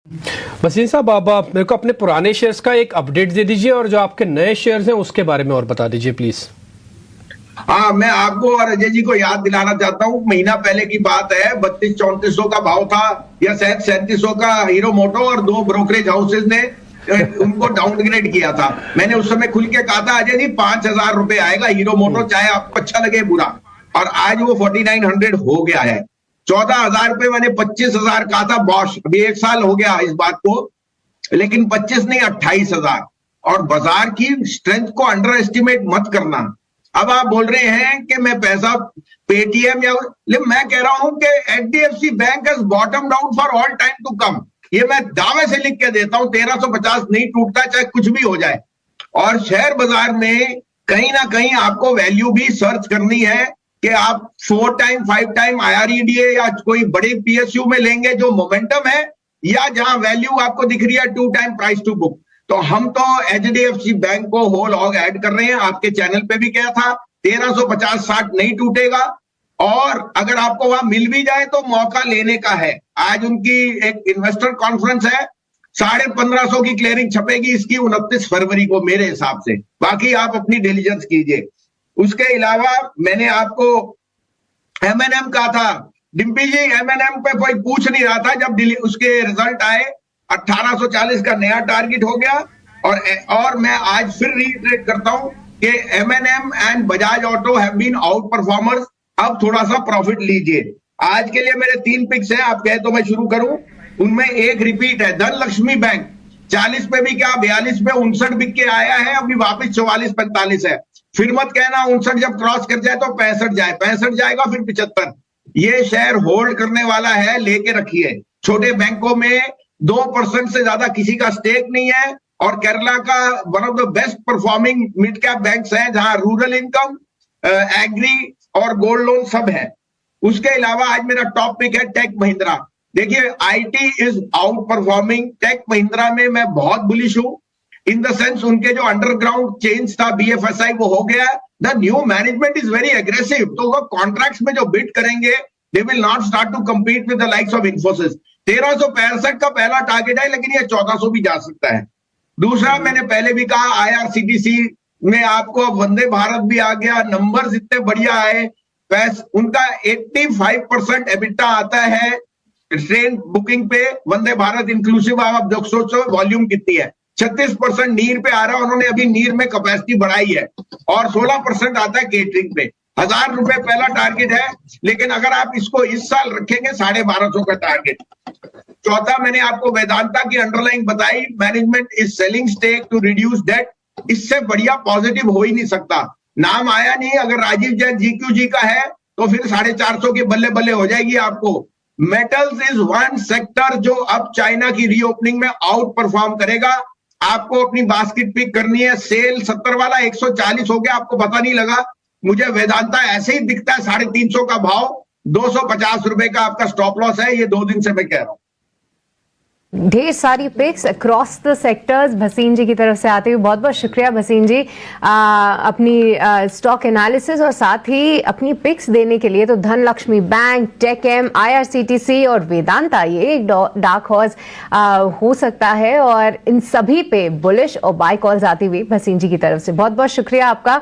वसीम साहब, आप मेरे को अपने पुराने शेयर्स का एक अपडेट दे दीजिए और जो आपके नए शेयर्स हैं उसके बारे में और बता दीजिए प्लीज। हाँ, मैं आपको और अजय जी को याद दिलाना चाहता हूँ। महीना पहले की बात है, 32-3400 का भाव था या शायद 3700 का। हीरो मोटो और दो ब्रोकरेज हाउसेज ने उनको डाउनग्रेड किया था। मैंने उस समय खुल के कहा था, अजय जी 5000 रुपए आएगा हीरो मोटो, चाहे आपको अच्छा लगे बुरा। और आज वो 4900 हो गया है। 14,000 रुपए मैंने 25,000 कहा था बॉश। अभी 1 साल हो गया इस बात को, लेकिन 25 नहीं 28,000। और बाजार की स्ट्रेंथ को अंडर एस्टिमेट मत करना। अब आप बोल रहे हैं कि मैं पैसा पेटीएम या, लेकिन मैं कह रहा हूं कि HDFC bank has bottom out for all time to come. ये मैं दावे से लिख के देता हूं, 1350 नहीं टूटता चाहे कुछ भी हो जाए। और शेयर बाजार में कहीं ना कहीं आपको वैल्यू भी सर्च करनी है कि आप 4 टाइम 5 टाइम आईआरईडीए या कोई बड़े पीएसयू में लेंगे जो मोमेंटम है, या जहां वैल्यू आपको दिख रही है 2 टाइम प्राइस टू बुक। तो हम तो एचडीएफसी बैंक को होल हॉग ऐड कर रहे हैं। आपके चैनल पे भी क्या था, 1350-60 नहीं टूटेगा। और अगर आपको वहां मिल भी जाए तो मौका लेने का है। आज उनकी एक इन्वेस्टर कॉन्फ्रेंस है, 1550 की क्लियरिंग छपेगी इसकी 29 फरवरी को मेरे हिसाब से। बाकी आप अपनी डिलीजेंस कीजिए। उसके अलावा मैंने आपको एमएनएम कहा था, डिम्पी जी एमएनएम पे कोई पूछ नहीं रहा था। जब उसके रिजल्ट आए, 1840 का नया टारगेट हो गया। और मैं आज फिर रीइटरेट करता हूं कि MNM and Bajaj auto have been outperformers. अब थोड़ा सा प्रॉफिट लीजिए। आज के लिए मेरे 3 पिक्स हैं, आप कहे तो मैं शुरू करूं। उनमें एक रिपीट है, धनलक्ष्मी बैंक 40 पे भी क्या 42 पे 59 बिक के आया है, अभी वापस 44-45 है। फिर मत कहना 59 जब क्रॉस कर जाए तो 65 जाए, 65 जाएगा फिर 75। ये शेयर होल्ड करने वाला है, लेके रखिए। छोटे बैंकों में 2% से ज्यादा किसी का स्टेक नहीं है। और केरला का one of the best performing mid cap banks है, जहां रूरल इनकम, एग्री और गोल्ड लोन सब है। उसके अलावा आज मेरा टॉप पिक है टेक महिंद्रा। देखिए IT is outperforming. Tech Mahindra में मैं बहुत बुलिश हूं, इन द सेंस उनके जो अंडरग्राउंड चेंज था बीएफएसआई वो हो गया। The new management is very aggressive, तो वो कॉन्ट्रैक्ट्स में जो बिड करेंगे they will not start to compete with the likes of Infosys. 1365 का पहला टारगेट है, लेकिन ये 1400 भी जा सकता है। दूसरा, मैंने पहले भी कहा आईआरसीटीसी में आपको वंदे भारत भी आ गया, नंबर्स इतने बढ़िया आए। उनका 85% एबिटा आता है ट्रेन बुकिंग पे, वंदे भारत इंक्लूसिव। आप जो सोचो वॉल्यूम कितनी है, 36% नीर पे आ रहा है। उन्होंने अभी नीर में कैपेसिटी बढ़ाई है। और 16% आता है केटरिंग पे। 1000 रुपए पहला टारगेट है, लेकिन अगर आप इसको इस साल रखेंगे 1250 का टारगेट। चौथा, मैंने आपको वेदांता की अंडरलाइन बताई, management is selling stake to reduce debt. इससे बढ़िया पॉजिटिव हो ही नहीं सकता। नाम आया नहीं, अगर राजीव जैन जीक्यूजी का है तो फिर 450 के बल्ले बल्ले हो जाएगी आपको। मेटल्स इज वन सेक्टर जो अब चाइना की रीओपनिंग में आउट परफॉर्म करेगा। आपको अपनी बास्केट पिक करनी है। सेल 70 वाला 140 हो गया, आपको पता नहीं लगा। मुझे वेदांता ऐसे ही दिखता है, 350 का भाव, 250 रुपए का आपका स्टॉप लॉस है। ये 2 दिन से मैं कह रहा हूं। ढेर सारी picks across the sectors Bhasin ji की तरफ से आते हुए बहुत बहुत शुक्रिया भसीन जी, अपनी स्टॉक एनालिसिस और साथ ही अपनी पिक्स देने के लिए। तो धनलक्ष्मी बैंक, टेकएम, आईआरसीटीसी और वेदांता ये एक डार्क हॉर्स हो सकता है, और इन सभी पे बुलिश और बाय कॉल्स आती हुई भसीन जी की तरफ से बहुत बहुत शुक्रिया आपका।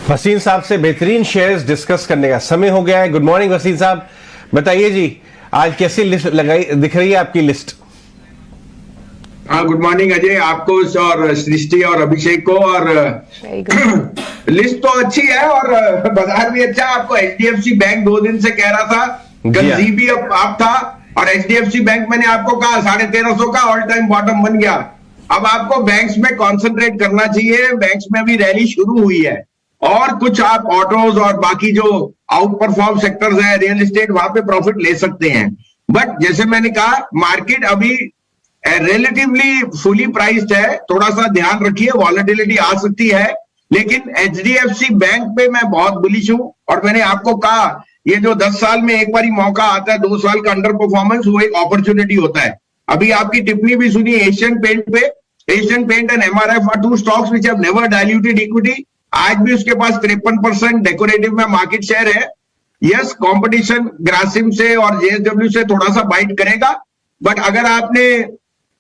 वसीम साहब से बेहतरीन शेयर्स डिस्कस करने का समय हो गया है। गुड मॉर्निंग वसीम साहब, बताइए जी आज कैसी लिस्ट लगाई दिख रही है आपकी लिस्ट? हाँ, गुड मॉर्निंग अजय, आपको और सृष्टि और अभिषेक को। और लिस्ट तो अच्छी है और बाजार भी अच्छा। आपको एचडीएफसी बैंक 2 दिन से कह रहा था, गंजी भी आप था, और एचडीएफसी बैंक मैंने आपको कहा 1350 का ऑल टाइम बॉटम बन गया। अब आपको बैंक्स में कॉन्सेंट्रेट करना चाहिए। बैंक्स में अभी रैली शुरू हुई है और कुछ आप ऑटोज और बाकी जो आउट परफॉर्म सेक्टर्स है, रियल एस्टेट, वहां पे प्रॉफिट ले सकते हैं। बट जैसे मैंने कहा, मार्केट अभी रिलेटिवली फुली प्राइस्ड है। थोड़ा सा ध्यान रखिए, वॉलेटिलिटी आ सकती है, लेकिन एचडीएफसी बैंक पे मैं बहुत बुलिश हूं। और मैंने आपको कहा, ये जो 10 साल में एक बार मौका आता है, 2 साल का अंडर परफॉर्मेंस, वो एक अपॉर्चुनिटी होता है। अभी आपकी टिप्पणी भी सुनी एशियन पेंट पे। Asian paint and MRF are 2 stocks which have never diluted equity. आज भी उसके पास 53% डेकोरेटिव में मार्केट शेयर है। यस, कंपटीशन ग्रासिम से और जेएसडब्ल्यू से थोड़ा सा बाइट करेगा, बट अगर आपने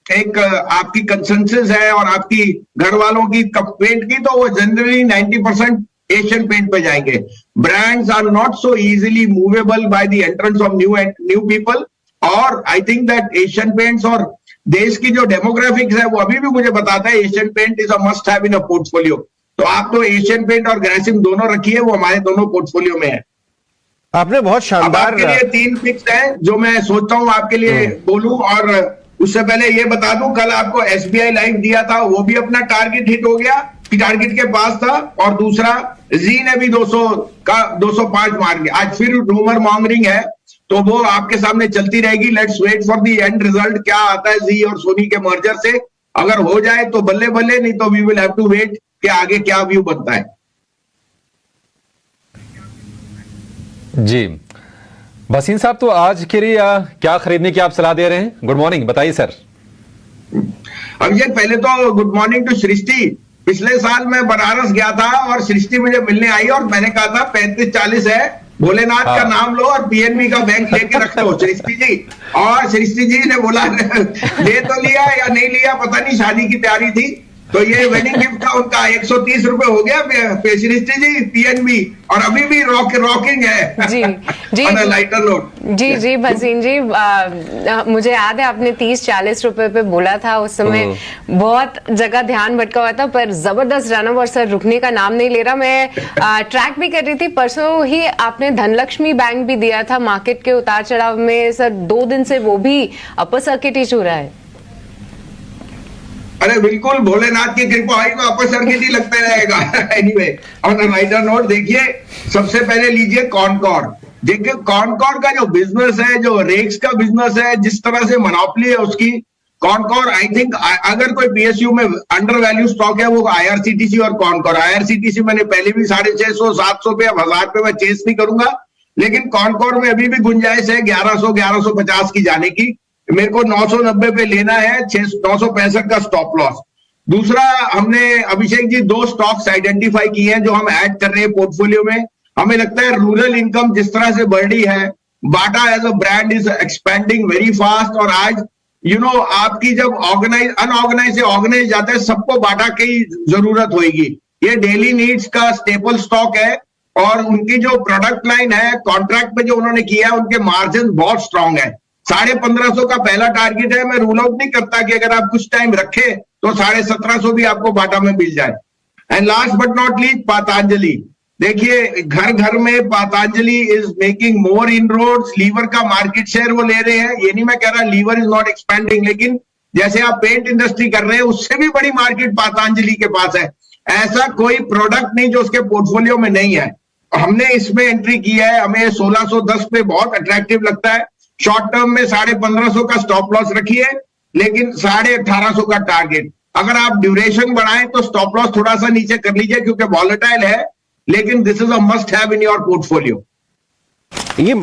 एक आपकी कंसेंसस है और आपकी घर वालों की पेंट की, तो वो जनरली 90% एशियन पेंट पे जाएंगे। Brands are not so easily movable by the entrance of new people. और I think that Asian paints और देश की जो डेमोग्राफिक्स है वो अभी भी मुझे बताता है Asian paint is a must have in a portfolio. तो आप तो एशियन पेंट और ग्रासिम दोनों रखिए, वो हमारे दोनों पोर्टफोलियो में है। आपने बहुत शानदार, आपके लिए 3 पिक्स हैं जो मैं सोचता हूं आपके लिए बोलूं। और उससे पहले ये बता दूं, कल आपको एसबीआई लाइव दिया था, वो भी अपना टारगेट हिट हो गया, टारगेट के पास था। और दूसरा, जी ने भी 200 का 205 मार गया। आज फिर रूमर मॉन्गरिंग है, तो वो आपके सामने चलती रहेगी। Let's wait for the end result, क्या आता है जी और सोनी के मर्जर से। अगर हो जाए तो बल्ले बल्ले, नहीं तो we will have to wait कि आगे क्या व्यू बनता है। जी वसीम साहब, तो आज के लिए क्या खरीदने की आप सलाह दे रहे हैं? गुड मॉर्निंग, बताइए सर। अभिषेक, पहले तो गुड मॉर्निंग टू सृष्टि। पिछले साल मैं बनारस गया था और सृष्टि मुझे मिलने आई और मैंने कहा था 35-40 है, भोलेनाथ का नाम लो और पीएनबी का बैंक लेके रख लो सृष्टि जी। और सृष्टि जी ने बोला ले तो लिया या नहीं लिया पता नहीं, शादी की तैयारी थी, तो ये वेडिंग गिफ्ट था उनका। 130 रुपए हो गया सृष्टि जी, पीएनबी, और अभी भी रॉकिंग है जी जी लाइटर नोट। जी भसीन जी, मुझे याद है आपने 30-40 रुपए पे बोला था। उस समय बहुत जगह ध्यान भटका हुआ था, पर जबरदस्त रन और सर रुकने का नाम नहीं ले रहा। मैं ट्रैक भी कर रही थी। परसों ही आपने धनलक्ष्मी बैंक भी दिया था मार्केट के उतार चढ़ाव में सर, 2 दिन से वो भी अपर सर्किट ही छू रहा है। अरे बिल्कुल, भोलेनाथ की कृपा है तो अपर सर्किट ही लगता रहेगा। Anyway, on a lighter note, देखिए सबसे पहले लीजिए कॉनकॉर। देखिए कॉनकॉर का जो बिजनेस है, जो रेक्स का बिजनेस है, जिस तरह से मोनोपोली है उसकी, कॉनकॉर आई थिंक अगर कोई पीएसयू में अंडर वैल्यू स्टॉक है वो आईआरसीटीसी और कॉनकॉर। आईआरसीटीसी मैंने पहले भी 650-700 पे, 1000 पे मैं चेस नहीं करूंगा, लेकिन कॉनकॉर में अभी भी गुंजाइश है 1100-1150 की जाने की। मेरे को 990 पे लेना है, 965 का स्टॉप लॉस। दूसरा, हमने अभिषेक जी 2 स्टॉक्स आइडेंटिफाई किए हैं जो हम ऐड कर रहे हैं पोर्टफोलियो में। हमें लगता है रूरल इनकम जिस तरह से बढ़ रही है, Bata as a brand is expanding very fast. और आज आपकी जब अनऑर्गेनाइज से ऑर्गेनाइज जाता है, सबको बाटा की जरूरत होगी। ये डेली नीड्स का स्टेपल स्टॉक है और उनकी जो प्रोडक्ट लाइन है, कॉन्ट्रैक्ट पे जो उन्होंने किया है, उनके मार्जिन बहुत स्ट्रांग है। 1550 का पहला टारगेट है। मैं रूल आउट नहीं करता कि अगर आप कुछ टाइम रखे तो 1750 भी आपको बाटा में मिल जाए। And last but not least, Patanjali. देखिए घर घर में Patanjali is making more inroads. Lever का मार्केट शेयर वो ले रहे हैं। ये नहीं मैं कह रहा लीवर इज नॉट एक्सपेंडिंग, लेकिन जैसे आप पेंट इंडस्ट्री कर रहे हैं, उससे भी बड़ी मार्केट पतंजलि के पास है। ऐसा कोई प्रोडक्ट नहीं जो उसके पोर्टफोलियो में नहीं है। हमने इसमें एंट्री की है, हमें 1610 पे बहुत अट्रैक्टिव लगता है। शॉर्ट टर्म में 1550 का स्टॉप लॉस रखिए, लेकिन 1850 का टारगेट। अगर आप ड्यूरेशन बढ़ाएं तो स्टॉप लॉस थोड़ा सा नीचे कर लीजिए क्योंकि वॉलेटाइल है, लेकिन this is a must have in your portfolio. ये